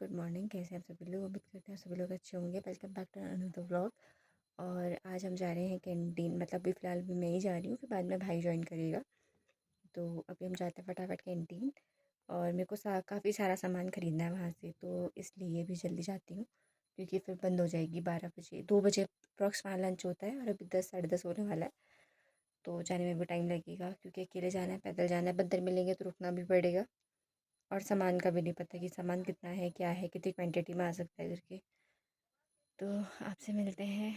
Good morning. कैसे हैं आप सभी लोग? उम्मीद करते हैं सभी लोग अच्छे होंगे। Welcome back to another vlog. और आज हम जा रहे हैं कैंटीन, मतलब अभी फ़िलहाल भी मैं ही जा रही हूँ, फिर बाद में भाई ज्वाइन करेगा। तो अभी हम जाते हैं फटाफट कैंटीन। और मेरे को काफ़ी सारा सामान ख़रीदना है वहाँ से, तो इसलिए भी जल्दी जाती हूँ क्योंकि फिर बंद हो जाएगी 12 बजे। 2 बजे अप्रॉक्स वहाँ लंच होता है और अभी 10 साढ़े 10 होने वाला है। तो जाने में भी टाइम लगेगा क्योंकि अकेले जाना है, पैदल जाना है, बंदर मिलेंगे तो रुकना भी पड़ेगा। और सामान का भी नहीं पता कि सामान कितना है, क्या है, कितनी क्वांटिटी में आ सकता है करके। तो आपसे मिलते हैं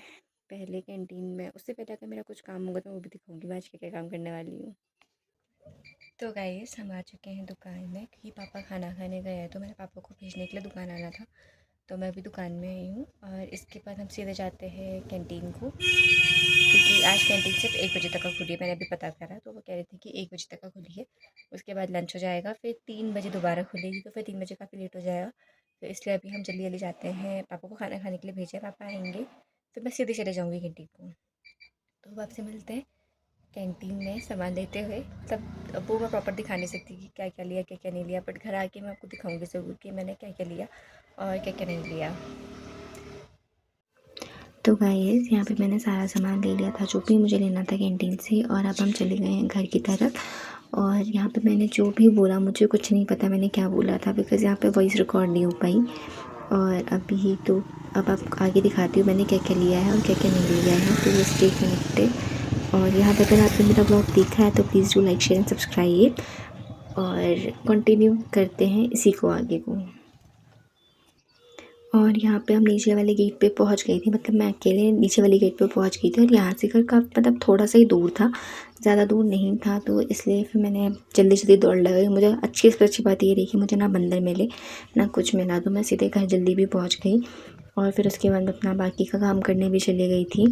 पहले कैंटीन में। उससे पहले अगर मेरा कुछ काम होगा तो वो भी दिखाऊंगी मैं आज क्या क्या काम करने वाली हूँ। तो गाइस हम आ चुके हैं दुकान में क्योंकि पापा खाना खाने गए हैं, तो मेरे पापा को भेजने के लिए दुकान आना था। तो मैं अभी दुकान में आई हूँ और इसके बाद हम सीधे जाते हैं कैंटीन को, क्योंकि आज कैंटीन सिर्फ 1 बजे तक का खुली है। मैंने अभी पता करा तो वो कह रहे थे कि 1 बजे तक का खुली है। उसके बाद लंच हो जाएगा, फिर 3 बजे दोबारा खुलेगी, तो फिर 3 बजे काफ़ी लेट हो जाएगा। तो इसलिए अभी हम जल्दी जल्दी जाते हैं। पापा को खाना खाने के लिए भेजे, पापा आएंगे फिर मैं सीधे चले जाऊँगी कैंटीन को। तो अब आपसे मिलते हैं कैंटीन में सामान लेते हुए। अब वो मैं प्रॉपर दिखा नहीं सकती कि क्या क्या लिया क्या क्या नहीं लिया, बट घर आके मैं आपको दिखाऊंगी ज़रूर कि मैंने क्या क्या लिया और क्या क्या नहीं लिया। तो गाइस यहाँ पे मैंने सारा सामान ले लिया था जो भी मुझे लेना था कैंटीन से, और अब हम चले गए हैं घर की तरफ। और यहाँ पे मैंने जो भी बोला मुझे कुछ नहीं पता मैंने क्या बोला था, बिकॉज़ यहाँ पे वॉइस रिकॉर्ड नहीं हो पाई। और अभी तो अब आप आगे दिखाती हूँ मैंने क्या क्या लिया है और क्या क्या नहीं लिया है, तो ये स्टे कनेक्टेड। और यहाँ पे अगर आपने मेरा ब्लॉग देखा है तो please do like share and subscribe. और कंटिन्यू करते हैं इसी को आगे को। और यहाँ पे हम नीचे वाले गेट पे पहुँच गई थी, मतलब मैं अकेले नीचे वाले गेट पे पहुँच गई थी। और यहाँ से घर का मतलब थोड़ा सा ही दूर था, ज़्यादा दूर नहीं था, तो इसलिए फिर मैंने जल्दी जल्दी दौड़ लगाई। मुझे अच्छी से अच्छी बात ये रही कि मुझे ना बंदर मिले ना कुछ मिला, तो मैं सीधे घर जल्दी भी पहुँच गई। और फिर उसके बाद मैं अपना बाकी का काम करने भी चली गई थी।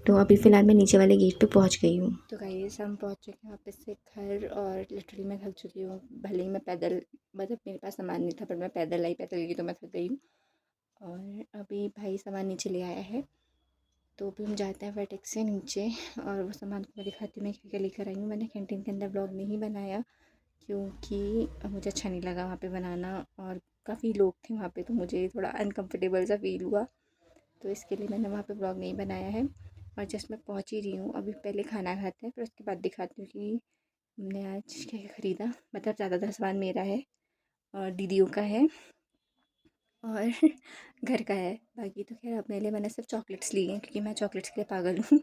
तो अभी फ़िलहाल मैं नीचे वाले गेट पे पहुँच गई हूँ। तो गाइस हम पहुँच चुके हैं वापस से घर, और लिटरली मैं थक चुकी हूँ। भले ही मैं पैदल, मतलब मेरे पास सामान नहीं था, पर मैं पैदल आई, पैदल गई तो मैं थक गई हूँ। और अभी भाई सामान नीचे ले आया है, तो अभी हम जाते हैं फटाक से नीचे। और वो सामान को मैं दिखाती हूँ मैं क्या क्या लेकर आई हूँ। मैंने कैंटीन के अंदर ब्लॉग नहीं बनाया क्योंकि मुझे अच्छा नहीं लगा वहाँ पे बनाना, और काफ़ी लोग थे वहाँ पे तो मुझे थोड़ा अनकम्फर्टेबल सा फील हुआ, तो इसके लिए मैंने वहाँ पे ब्लॉग नहीं बनाया है। और जस्ट मैं पहुँच ही रही हूँ, अभी पहले खाना खाते हैं फिर उसके बाद दिखाती हूँ कि हमने आज क्या क्या ख़रीदा। मतलब ज़्यादातर सामान मेरा है और दीदियों का है और घर का है। बाकी तो खैर अपने लिए मैंने सिर्फ चॉकलेट्स ली हैं क्योंकि मैं चॉकलेट्स के लिए पागल हूँ।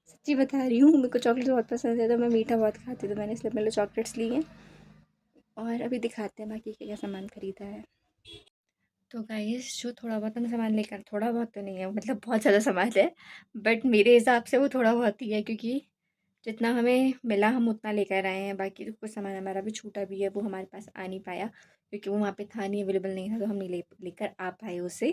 सच्ची बता रही हूँ, मेरे को चॉकलेट बहुत पसंद है, तो मैं मीठा बहुत खाती हूँ, तो मैंने इसलिए मेरे लिए चॉकलेट्स ली हैं। और अभी दिखाते हैं बाकी क्या क्या सामान ख़रीदा है। तो गाइस जो थोड़ा बहुत हम सामान लेकर, थोड़ा बहुत तो नहीं है, मतलब बहुत ज़्यादा सामान है, बट मेरे हिसाब से वो थोड़ा बहुत ही है क्योंकि जितना हमें मिला हम उतना लेकर आए हैं। बाकी तो कुछ सामान हमारा भी छूटा भी है, वो हमारे पास आ नहीं पाया क्योंकि वो वहाँ पे था नहीं, अवेलेबल नहीं था, तो हम नहीं लेकर आ पाए उसे।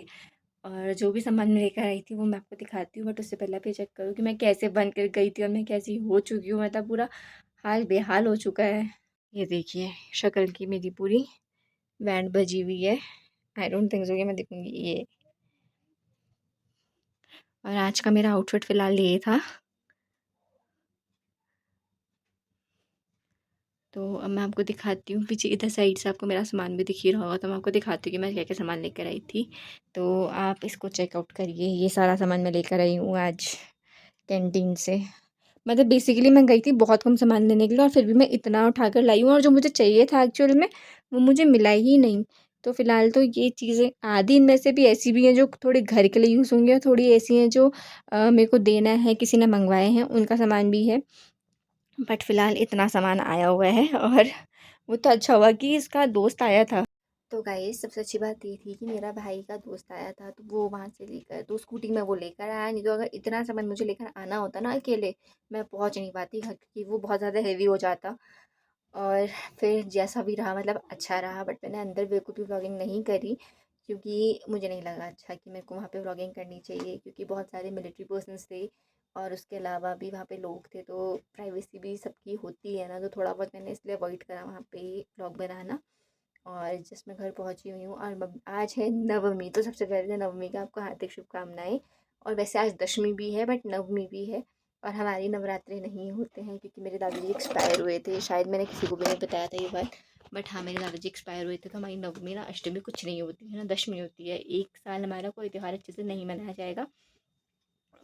और जो भी सामान मैं लेकर आई थी वो मैं आपको दिखाती हूँ, बट उससे पहले आप ये चेक करो कि मैं कैसे बन कर गई थी और मैं कैसी हो चुकी हूँ। मतलब पूरा हाल बेहाल हो चुका है। ये देखिए शक्ल की मेरी पूरी बैंड बजी हुई है। आई डोंट थिंक सो कि मैं दिखूँगी ये। और आज का मेरा आउटफिट फ़िलहाल ये था। तो अब मैं आपको दिखाती हूँ, पीछे इधर साइड से आपको मेरा सामान भी दिख ही रहा होगा, तो मैं आपको दिखाती हूँ कि मैं क्या क्या सामान लेकर आई थी। तो आप इसको चेकआउट करिए, ये सारा सामान मैं लेकर आई हूँ आज कैंटीन से। मतलब बेसिकली मैं गई थी बहुत कम सामान लेने के लिए, और फिर भी मैं इतना उठा कर लाई हूँ, और जो मुझे चाहिए था एक्चुअल में वो मुझे मिला ही नहीं। तो फ़िलहाल तो ये चीज़ें आधी इनमें से भी ऐसी भी हैं जो थोड़ी घर के लिए यूज़ होंगी, और थोड़ी ऐसी हैं जो मेरे को देना है, किसी ने मंगवाए हैं, उनका सामान भी है। बट फ़िलहाल इतना सामान आया हुआ है, और वो तो अच्छा हुआ कि इसका दोस्त आया था। तो गाइस सबसे अच्छी बात ये थी कि मेरा भाई का दोस्त आया था, तो वो वहाँ से लेकर, तो स्कूटी में वो लेकर आया। नहीं तो अगर इतना सामान मुझे लेकर आना होता ना अकेले, मैं पहुँच नहीं पाती घर, क्योंकि वो बहुत ज़्यादा हेवी हो जाता। और फिर जैसा भी रहा, मतलब अच्छा रहा, बट मैंने अंदर बिल्कुल भी व्लॉगिंग नहीं करी क्योंकि मुझे नहीं लगा अच्छा कि मेरे को वहाँ पे व्लॉगिंग करनी चाहिए, क्योंकि बहुत सारे मिलिट्री पर्सन्स थे और उसके अलावा भी वहाँ पे लोग थे, तो प्राइवेसी भी सबकी होती है ना, तो थोड़ा बहुत मैंने इसलिए अवॉइड करा वहाँ पे व्लॉग बनाना। और जिस मैं घर पहुँची हुई हूँ, और आज है नवमी, तो सबसे पहले नवमी का आपको हार्दिक शुभकामनाएं। और वैसे आज दशमी भी है बट नवमी भी है, और हमारी नवरात्रि नहीं होते हैं क्योंकि मेरे दादाजी एक्सपायर हुए थे। शायद मैंने किसी को भी नहीं बताया था ये बात, बट हाँ, मेरे दादाजी एक्सपायर हुए थे, तो हमारी नवमी ना अष्टमी कुछ नहीं होती है ना, दशमी होती है। एक साल हमारा कोई त्यौहार अच्छे से नहीं मनाया जाएगा।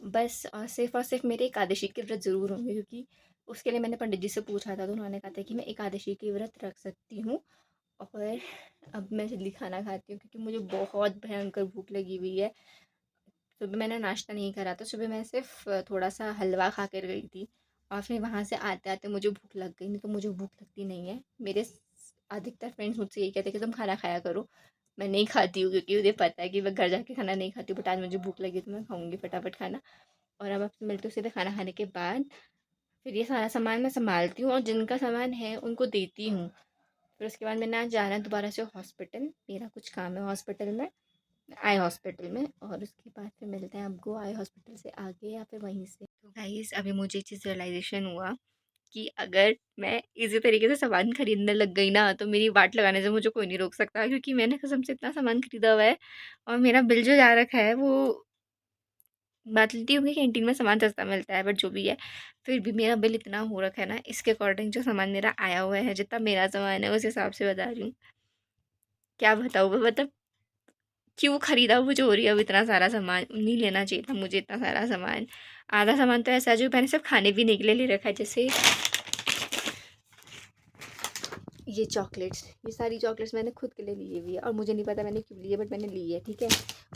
बस सिर्फ़ और सिर्फ़ मेरे एकादशी के व्रत ज़रूर होंगे, क्योंकि उसके लिए मैंने पंडित जी से पूछा था, तो उन्होंने कहा था कि मैं एकादशी के व्रत रख सकती हूँ। और अब मैं जल्दी खाना खाती हूँ, क्योंकि मुझे बहुत भयंकर भूख लगी हुई है। सुबह मैंने नाश्ता नहीं करा था, सुबह मैं सिर्फ़ थोड़ा-सा हलवा खा कर गई थी, और फिर वहाँ से आते-आते मुझे भूख लग गई, नहीं तो मुझे भूख लगती नहीं है। मेरे अधिकतर फ्रेंड्स मुझसे यही कहते हैं कि तुम खाना खाया करो। मैं नहीं खाती हूँ, क्योंकि मुझे पता है कि मैं घर जाके खाना नहीं खाती हूँ, बट आज मुझे भूख लगी तो मैं खाऊँगी फटाफट खाना। और अब आपसे मिलती हूँ सीधे खाना खाने के बाद। फिर ये सारा सामान मैं सँभालती हूँ और जिनका सामान है उनको देती हूँ। फिर उसके बाद मैंने आज जाना है दोबारा से हॉस्पिटल, मेरा कुछ काम है हॉस्पिटल में, आई हॉस्पिटल में। और उसके बाद फिर मिलते हैं आपको आई हॉस्पिटल से आगे या फिर वहीं से। तो गाइस, अभी मुझे ये चीज़ रियलाइज़ेशन हुआ कि अगर मैं इसी तरीके से सामान खरीदने लग गई ना, तो मेरी वाट लगाने से मुझे कोई नहीं रोक सकता, क्योंकि मैंने कसम से इतना सामान खरीदा हुआ है। और मेरा बिल जो जा रखा है वो, मानती हूँ कि कैंटीन में सामान सस्ता मिलता है, बट जो भी है, फिर भी मेरा बिल इतना हो रखा है ना, इसके अकॉर्डिंग जो सामान मेरा आया हुआ है, जितना मेरा सामान है उस हिसाब से बता रही हूँ। क्या बताऊँ मैं, मतलब क्यों खरीदा वो चोरी अब इतना सारा सामान, नहीं लेना चाहिए था मुझे इतना सारा सामान। आधा सामान तो ऐसा है जो मैंने सिर्फ खाने पीने के लिए ले रखा है, जैसे ये चॉकलेट्स, ये सारी चॉकलेट्स मैंने खुद के लिए ली हुई है, और मुझे नहीं पता मैंने क्यों ली है, बट मैंने ली है, ठीक है।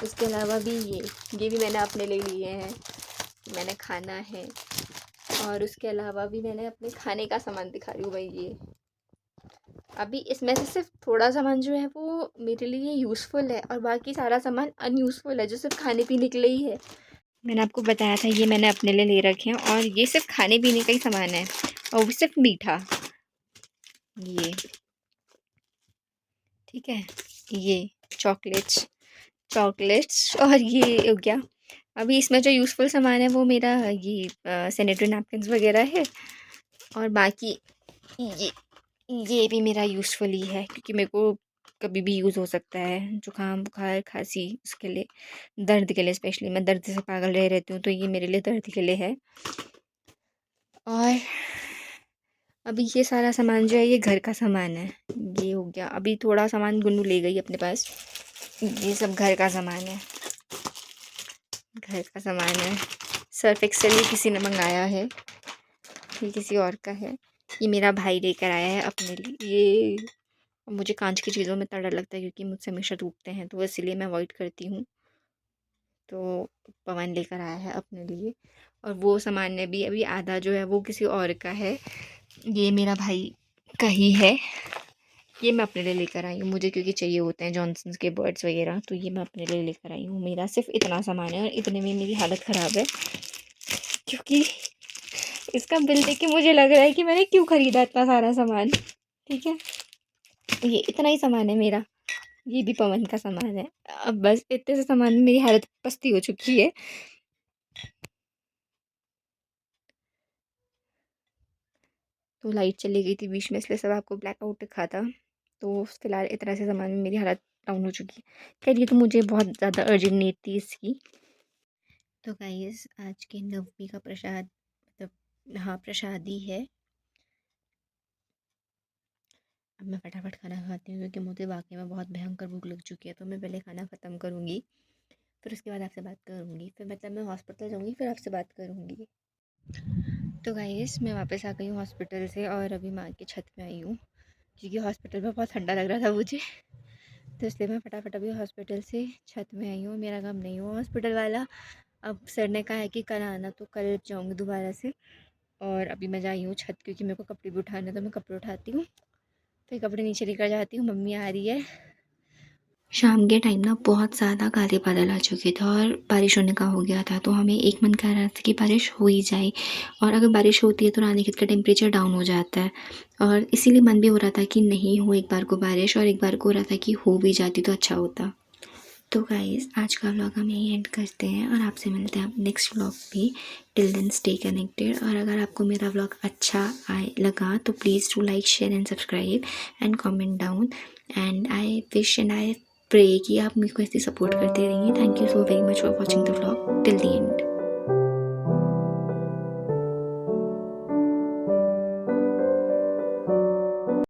उसके अलावा भी ये भी मैंने अपने लिए लिए हैं, मैंने खाना है। और उसके अलावा भी मैंने अपने खाने का सामान दिखा रही हूँ भाई, ये अभी इसमें से सिर्फ थोड़ा सामान जो है वो मेरे लिए यूज़फुल है, और बाकी सारा सामान अनयूज़फुल है, जो सिर्फ खाने पीने के लिए ही है। मैंने आपको बताया था ये मैंने अपने लिए ले रखे हैं, और ये सिर्फ खाने पीने का ही सामान है, और वो सिर्फ मीठा, ये ठीक है। ये चॉकलेट्स चॉकलेट्स और ये हो गया। अभी इसमें जो यूज़फुल सामान है वो मेरा ये सैनिटरी नैपकिन्स वगैरह है, और बाकी ये ये भी मेरा यूज़फुल ही है, क्योंकि मेरे को कभी भी यूज़ हो सकता है, जुकाम बुखार खांसी, उसके लिए, दर्द के लिए स्पेशली, मैं दर्द से पागल रह रहती हूँ, तो ये मेरे लिए दर्द के लिए है। और अभी ये सारा सामान जो है ये घर का सामान है, ये हो गया। अभी थोड़ा सामान गुन्नू ले गई अपने पास, ये सब घर का सामान है, घर का सामान है। सर्फ एक्सेल ये किसी ने मंगाया है, ये किसी और का है, ये मेरा भाई लेकर आया है अपने लिए। ये मुझे कांच की चीज़ों में इतना डर लगता है, क्योंकि मुझसे हमेशा टूटते हैं, तो इसलिए मैं अवॉइड करती हूँ। तो पवन लेकर आया है अपने लिए, और वो सामान ने भी अभी आधा जो है वो किसी और का है, ये मेरा भाई का ही है। ये मैं अपने लिए लेकर आई हूँ, मुझे क्योंकि चाहिए होते हैं जॉनसन्स के बर्ड्स वगैरह, तो ये मैं अपने लिए लेकर आई हूँ। मेरा सिर्फ इतना सामान है, और इतने में मेरी हालत ख़राब है, क्योंकि इसका बिल देख के मुझे लग रहा है कि मैंने क्यों ख़रीदा इतना सारा सामान, ठीक है। ये इतना ही सामान है मेरा, ये भी पवन का सामान है। अब बस इतने से सामान में मेरी हालत पस्ती हो चुकी है। तो लाइट चली गई थी बीच में, इसलिए सब आपको ब्लैकआउट दिखा था। तो फिलहाल इतना से सामान में मेरी हालत डाउन हो चुकी है। खैर, ये तो मुझे बहुत ज़्यादा अर्जेंट नीड थी इसकी। तो गाइस, आज के नवमी का प्रसाद, मतलब हाँ, प्रसाद ही है। अब मैं फटाफट खाना खाती हूँ, क्योंकि मुझे वाकई में बहुत भयंकर भूख लग चुकी है, तो मैं पहले खाना ख़त्म करूँगी, फिर उसके बाद आपसे बात करूँगी, फिर मतलब मैं हॉस्पिटल जाऊँगी, फिर आपसे बात करूँगी। तो गाइस, मैं वापस आ गई हूँ हॉस्पिटल से, और अभी माँ की छत में आई हूँ, क्योंकि हॉस्पिटल में बहुत ठंडा लग रहा था मुझे, तो इसलिए मैं फटाफट अभी हॉस्पिटल से छत में आई हूँ। मेरा काम नहीं हुआ हॉस्पिटल वाला, अब सर ने कहा है कि कल आना, तो कल जाऊँगी दोबारा से। और अभी मैं जा रही हूँ छत, क्योंकि मेरे को कपड़े भी उठाने हैं, तो मैं कपड़े उठाती हूँ, फिर कपड़े नीचे लेकर जाती हूँ। मम्मी आ रही है। शाम के टाइम ना बहुत ज़्यादा काले बादल आ चुके थे, और बारिश होने का हो गया था, तो हमें एक मन कर रहा था कि बारिश हो ही जाए, और अगर बारिश होती है तो रानी का टेम्परेचर डाउन हो जाता है, और इसीलिए मन भी हो रहा था कि नहीं हो एक बार को बारिश, और एक बार को हो रहा था कि हो भी जाती तो अच्छा होता। तो गाइज़, आज का व्लॉग हम यहीं एंड करते हैं, और आपसे मिलते हैं नेक्स्ट व्लॉग भी। टिल देन स्टे कनेक्टेड, और अगर आपको मेरा व्लॉग अच्छा लगा तो please do like share and subscribe and comment down, and I wish and I pray कि आप मेरे को ऐसे सपोर्ट करते रहिए। Thank you so very much for watching the vlog till the and.